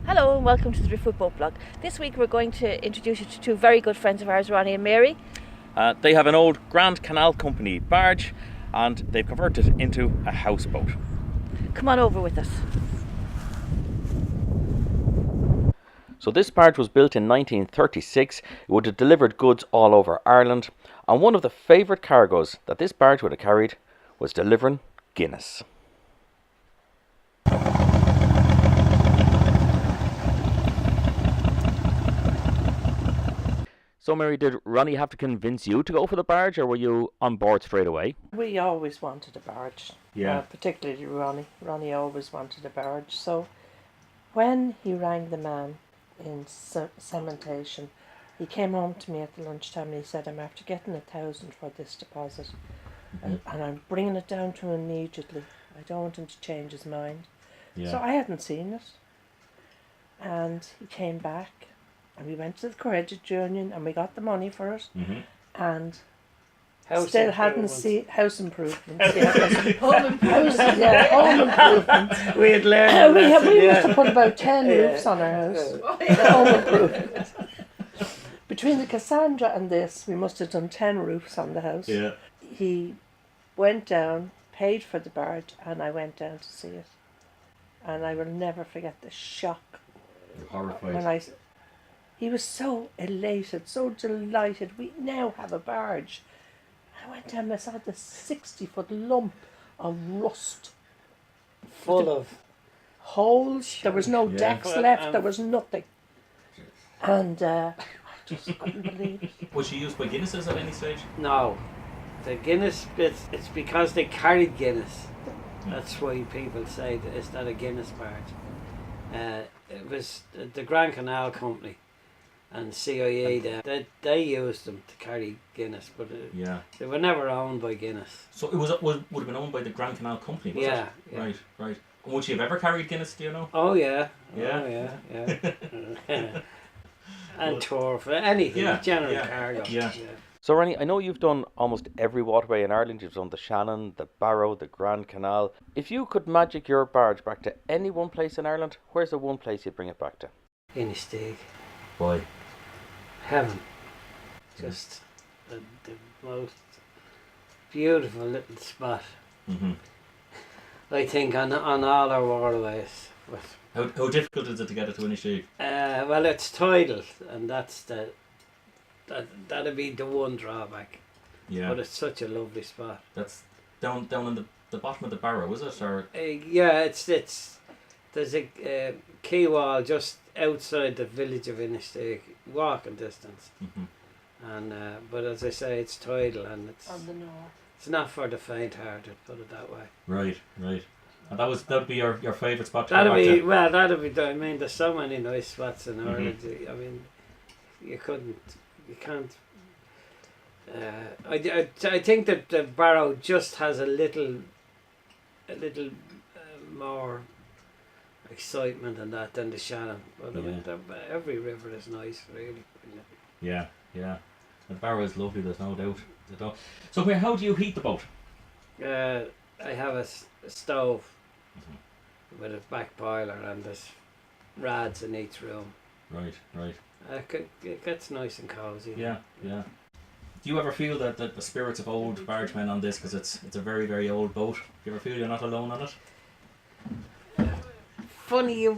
Hello and welcome to the Driftwood boat blog. This week we're going to introduce you to two very good friends of ours, Ronnie and Mary. They have an old Grand Canal Company barge and they've converted it into a houseboat. Come on over with us. So this barge was built in 1936. It would have delivered goods all over Ireland, and one of the favourite cargoes that this barge would have carried was delivering Guinness. So Mary, did Ronnie have to convince you to go for the barge, or were you on board straight away? We always wanted a barge. Yeah. Particularly Ronnie. Ronnie always wanted a barge. So when he rang the man in cementation, he came home to me at the lunchtime and he said, I'm after getting 1,000 for this deposit. And I'm bringing it down to him immediately. I don't want him to change his mind. Yeah. So I hadn't seen it. And he came back. And we went to the credit union and we got the money for it. And still hadn't seen house improvements. Home improvements. We had learned. We must have put about 10 roofs on our house. Home improvements. Between the Cassandra and this, we must have done 10 roofs on the house. Yeah. He went down, paid for the barge, and I went down to see it. And I will never forget the shock. Horrified. When he was so elated, so delighted. We now have a barge. I went down and I saw the 60-foot lump of rust. Full of holes. There was no decks left. There was nothing. And I just couldn't believe it. Was she used by Guinnesses at any stage? no. The Guinness bit, it's because they carried Guinness. That's why people say that it's not a Guinness barge. It was the Grand Canal Company and CIE they used them to carry Guinness, but they were never owned by Guinness. So it would have been owned by the Grand Canal Company, was Yeah. Right. And would she have ever carried Guinness, do you know? Oh yeah. Yeah. Oh yeah. And tour for anything, general cargo. Yeah. So Ronnie, I know you've done almost every waterway in Ireland. You've done the Shannon, the Barrow, the Grand Canal. If you could magic your barge back to any one place in Ireland, where's the one place you'd bring it back to? Innistig. Why? Heaven. Just the most beautiful little spot. I think on all our waterways. But How difficult is it to get it to Innistig? well, it's tidal, and that'd be the one drawback. Yeah. But it's such a lovely spot. That's down in the bottom of the Barrow, is it? Or Yeah, it's there's a quay wall just outside the village of Innistig, walking distance. And but as I say, it's tidal and it's On the north. It's not for the faint-hearted, put it that way. Right. And that'd be your favourite spot to That'd go back be. I mean, there's so many nice spots in Ireland. I mean, you can't. I think that the Barrow just has a little more excitement in that than the Shannon. But I mean, every river is nice, really. Yeah. The Barrow is lovely. There's no doubt. So how do you heat the boat? I have a stove with a back boiler and there's rads in each room. Right. It gets nice and cosy. Yeah. Do you ever feel that the spirits of old bargemen on this, because it's a very, very old boat? Do you ever feel you're not alone on it? Funny, you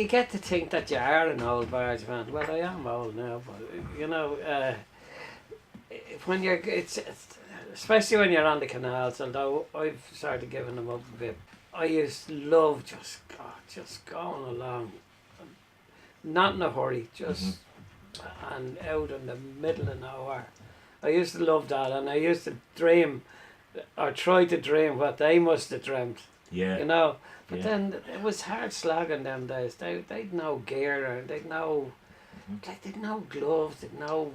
get to think that you are an old bargeman. Well, I am old now, but you know, when it's especially when you're on the canals. Although I've started giving them up a bit, I used to love just going along, not in a hurry, just and out in the middle of nowhere. I used to love that, and I used to dream, or try to dream what they must have dreamt. Yeah. You know. But then it was hard slogging them days. They'd no gear, or they'd no gloves, they'd no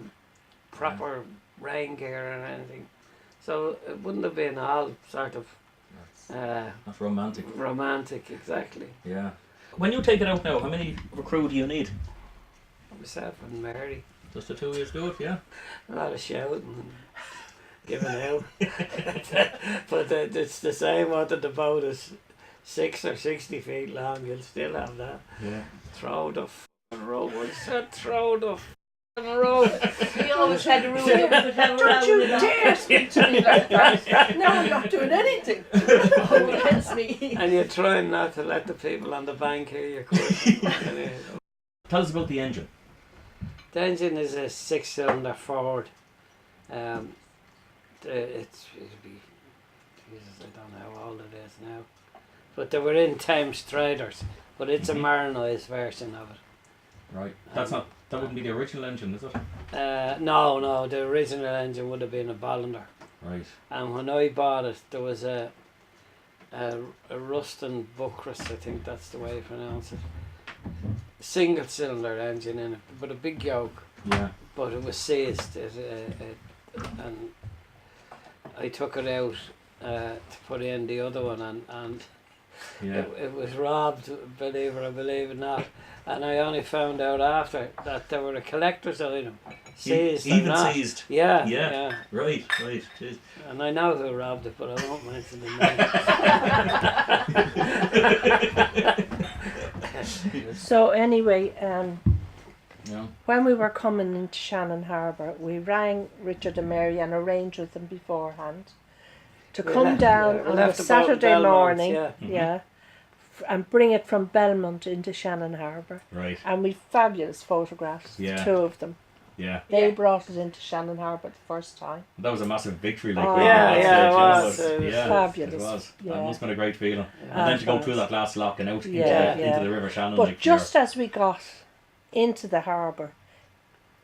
proper rain gear or anything. So it wouldn't have been all sort of That's romantic. Romantic, exactly. Yeah. When you take it out now, how many of a crew do you need? Myself and Mary. Just the two of you do it, yeah? A lot of shouting and giving out. But it's the same out of the boat as 6 or 60 feet long, you'll still have that. Yeah. Throw the f***ing rope. I said throw the f***ing rope. We always had a rule we would have a row Don't you with it. dare speak to me like that. No, I'm not doing anything. Against me. And you're trying not to let the people on the bank hear your question. Tell us about the engine. The engine is a 6-cylinder Ford. It'll be, Jesus, I don't know how old it is now. But they were in Thames Traders, but it's a marinized version of it. Right. That's not. That wouldn't be the original engine, is it? No, the original engine would have been a Bollender. Right. And when I bought it, there was a Ruston Buckrus, I think that's the way you pronounce it. Single cylinder engine in it, but a big yoke. Yeah. But it was seized, and I took it out to put in the other one, and Yeah. it was robbed, believe it or believe it not. And I only found out after that they were a collector's item. Seized. or Even not. seized. Yeah, Yeah. yeah. Right. Jeez. And I know who robbed it, but I won't mention the name. So anyway, Yeah. when we were coming into Shannon Harbour, we rang Richard and Mary and arranged with them beforehand to come down we on left the the boat in Saturday Belmont, morning, yeah. yeah, and bring it from Belmont into Shannon Harbour. Right. And we fabulous photographs, Yeah. 2 of them. Yeah. They brought it into Shannon Harbour the first time. That was a massive victory. Like. Oh, really, yeah, at that yeah, it stage, was. you know, It was yeah, fabulous. It was. Yeah. That must have been a great feeling. Yeah. And then to go It through was. that last lock and out Yeah, into the River Shannon. But like, just as we got into the harbour,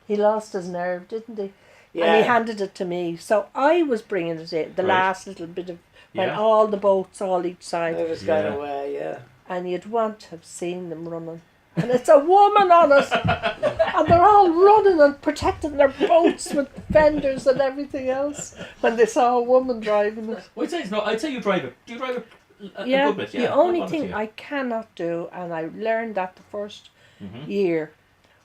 he lost his nerve, didn't he? And he handed it to me. So I was bringing it in, the Right. last little bit of, when Yeah. all the boats, all each I side, was going Yeah. away, yeah. and you'd want to have seen them running. And it's a woman on it, and they're all running and protecting their boats with fenders and everything else when they saw a woman driving it. I'd say you drive it. Do you drive it a Yeah, good bit? Yeah. the only I'll thing honest I cannot do, and I learned that the first Mhm. year,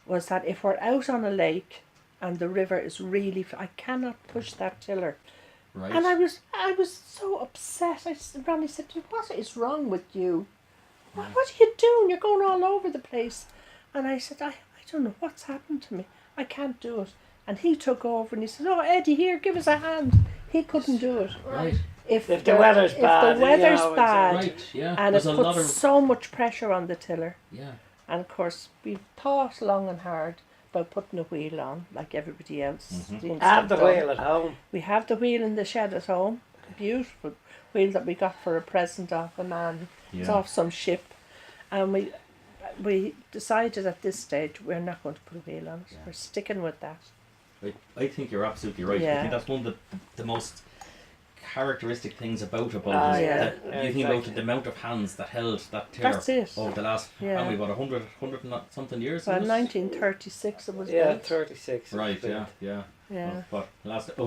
was that if we're out on a lake and the river is really, I cannot push that tiller. Right. And I was so upset. Ronnie said to me, "What is wrong with you? What are you doing? You're going all over the place." And I said, I don't know what's happened to me. I can't do it. And he took over and he said, "Oh, Eddie, here, give us a hand." He couldn't do it. Right. If the weather's bad, If the weather's you know, bad, Right. Yeah. and There's it a puts lot of. so much pressure on the tiller. Yeah. And of course, we've thought long and hard about putting a wheel on, like everybody else. Mhm. The I have the instant wheel at home. We have the wheel in the shed at home. A beautiful wheel that we got for a present off a man. It's Yeah. off some ship. And we decided at this stage we're not going to put a wheel on it. Yeah. We're sticking with that. I think you're absolutely right. I Yeah. think that's one of the most characteristic things about a boat. Ah, is yeah. that you think about the amount of hands that held that tiller That's it. over the last Yeah. how many, about 100 and something years. Well, isn't it? 1936 it was Yeah, built. Right. 36. it was built. Yeah. Yeah. Over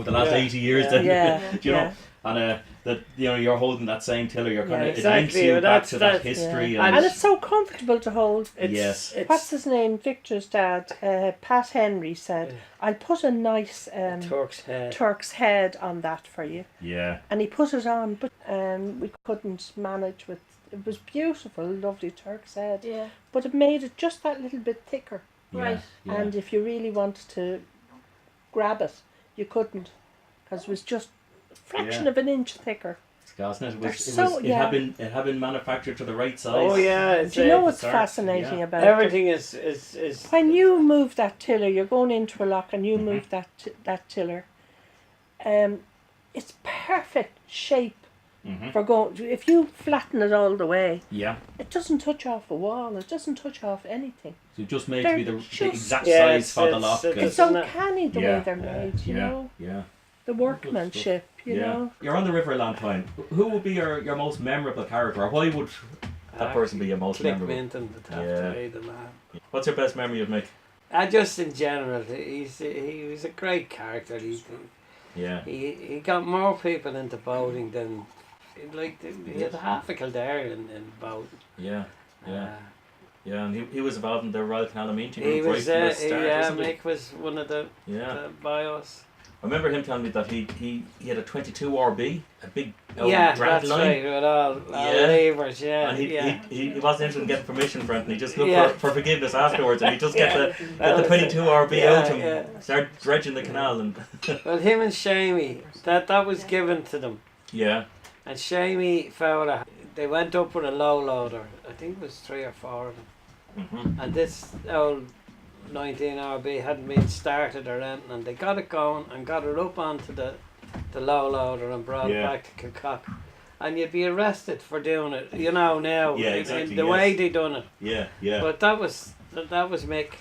the last Yeah. 80 years, Yeah. then. Yeah. Do you yeah. know? And that you're holding that same tiller. You're kind Yeah. of it links Exactly, you but back that's- to that that's- history. Yeah. And it's so comfortable to hold. It's, Yes. It's What's his name? Victor's dad, Pat Henry, said, Yeah. "I'll put a nice Turk's head. Turk's head on that for you." Yeah. And he put it on, but we couldn't manage with. It was beautiful, lovely Turk's head, Yeah. but it made it just that little bit thicker. Right. Yeah. And if you really wanted to grab it, you couldn't, because it was just a fraction Yeah. of an inch thicker. It's gas, isn't it? They're It so- it had been manufactured to the right size. Oh yeah, it's Do you know at what's the start, fascinating yeah. about it? everything is When you move that tiller, you're going into a lock and you Mhm. move that tiller. It's perfect shape Mhm. for going. If you flatten it all the way, Yeah. it doesn't touch off a wall. It doesn't touch off anything. So just made They're to be the just- exact Yeah, size for the it's- lock. it's- It's Isn't it? uncanny the Yeah. way they're made. You know, Yeah. the workmanship. You yeah. know. You're on the river a long time. Who would be your most memorable character, or why would that person be your most Click memorable? Minton, the top Yeah. trade, the man. What's your best memory of Mick? Just in general, he was a great character. Yeah. He got more people into boating than he had half a Kildare in boating. Yeah. Yeah. Uh, Yeah, and he was involved in the Royal Canal Company he group right was from the start, yeah, wasn't he? Mick was one of the Yeah. bios. I remember him telling me that he had a 22 RB, a big Yeah, drag that's line. right, with all levers, yeah. And he wasn't interested in getting permission for it, and he just looked Yeah. for forgiveness afterwards, and he just get the was 22 RB out and yeah. start dredging the canal. And Well, him and Shamey, that was given to them. yeah, And Shamey Fowler, they went up with a low loader. I think it was 3 or 4 of them. And this old 19 RB hadn't been started or anything, and they got it going and got it up onto the low loader and brought it back to Kilcock. And you'd be arrested for doing it, you know, now. Yeah, exactly, The way they done it. yeah. But that was Mick.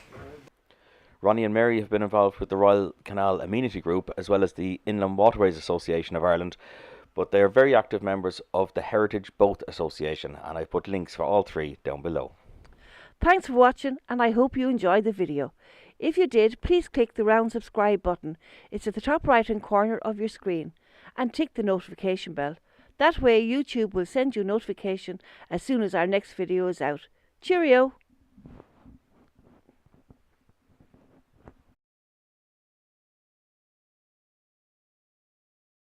Ronnie and Mary have been involved with the Royal Canal Amenity Group as well as the Inland Waterways Association of Ireland, but they are very active members of the Heritage Boat Association, and I've put links for all three down below. Thanks for watching, and I hope you enjoyed the video. If you did, please click the round subscribe button. It's at the top right hand corner of your screen, and tick the notification bell. That way YouTube will send you a notification as soon as our next video is out. Cheerio!